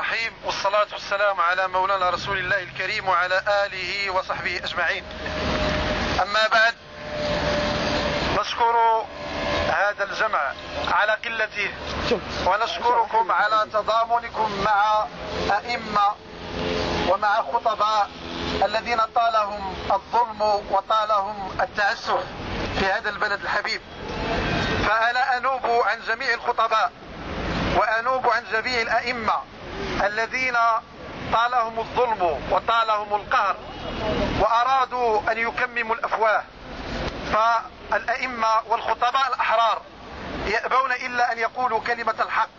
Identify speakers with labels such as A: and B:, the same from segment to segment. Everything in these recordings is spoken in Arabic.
A: الرحيم، والصلاة والسلام على مولانا رسول الله الكريم وعلى آله وصحبه أجمعين. أما بعد، نشكر هذا الجمع على قلته، ونشكركم على تضامنكم مع أئمة ومع خطباء الذين طالهم الظلم وطالهم التعسف في هذا البلد الحبيب. فأنا أنوب عن جميع الخطباء وأنوب عن جميع الأئمة الذين طالهم الظلم وطالهم القهر وأرادوا أن يكمموا الأفواه. فالأئمة والخطباء الأحرار يأبون إلا أن يقولوا كلمة الحق،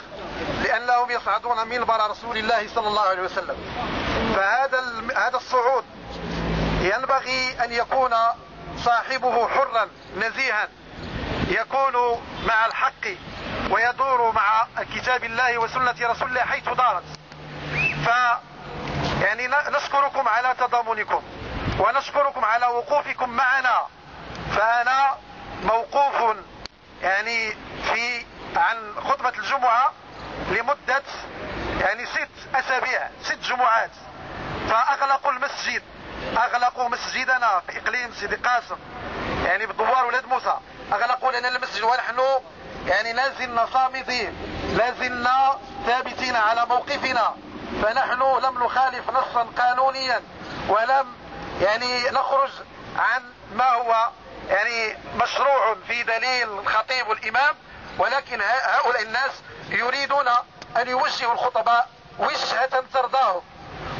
A: لأنهم يصعدون منبر رسول الله صلى الله عليه وسلم. فهذا الصعود ينبغي أن يكون صاحبه حرا نزيها، يكون مع الحق ويدور مع كتاب الله وسنة رسول الله حيث دارت. يعني نشكركم على تضامنكم ونشكركم على وقوفكم معنا. فأنا موقوف يعني عن خطبة الجمعة لمدة 6 أسابيع، 6 جمعات. فأغلقوا المسجد، أغلقوا مسجدنا في إقليم سيدي قاسم، يعني بالدوار ولاد موسى، أغلقوا لنا المسجد، ونحن لازلنا صامدين، لازلنا ثابتين على موقفنا. فنحن لم نخالف نصا قانونيا ولم نخرج عن ما هو مشروع في دليل الخطيب والإمام، ولكن هؤلاء الناس يريدون أن يوجهوا الخطباء وجهة ترضاهم.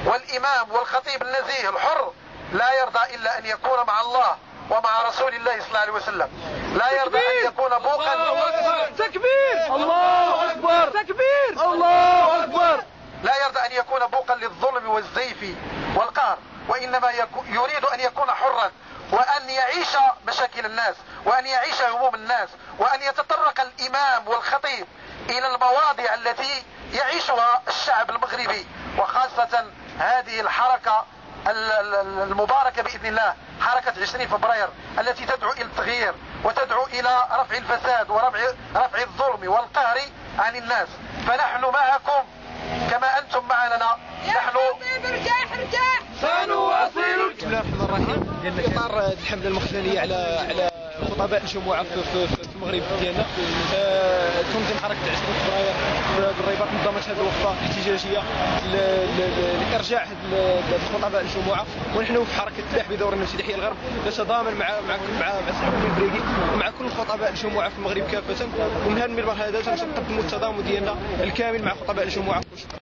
A: والإمام والخطيب النزيه الحر لا يرضى إلا أن يكون مع الله ومع رسول الله صلى الله عليه وسلم، لا يرضى أن يكون بوقا.
B: تكبير! الله أكبر! تكبير! الله أكبر!
A: لا يرضى أن يكون بوقا للظلم والزيف والقهر، وإنما يريد أن يكون حرا، وأن يعيش مشاكل الناس، وأن يعيش هموم الناس، وأن يتطرق الإمام والخطيب إلى المواضع التي يعيشها الشعب المغربي، وخاصة هذه الحركة المباركة بإذن الله، حركة 20 فبراير التي تدعو إلى التغيير وتدعو إلى رفع الفساد ورفع الظلم والقهر عن الناس. فنحن معكم كما أنتم معنا. نحن
B: سنواصل.
C: بسم الله الرحمن الرحيم. في إطار الحملة المخزنية على خطباء الجمعة في المغرب ديالنا، تنظيم حركة 20 فبراير بالرباط نظمت هذه الوقفة احتجاجية لإرجاع خطباء الجمعة. ونحن في حركة الفلاح بدورنا المسيحي الغرب نتضامن مع الحكومة البريقي ومع كل خطباء الجمعة في المغرب كافة. ومن هذا المنبر هذا تنقدموا التضامن ديالنا الكامل مع خطباء الجمعة.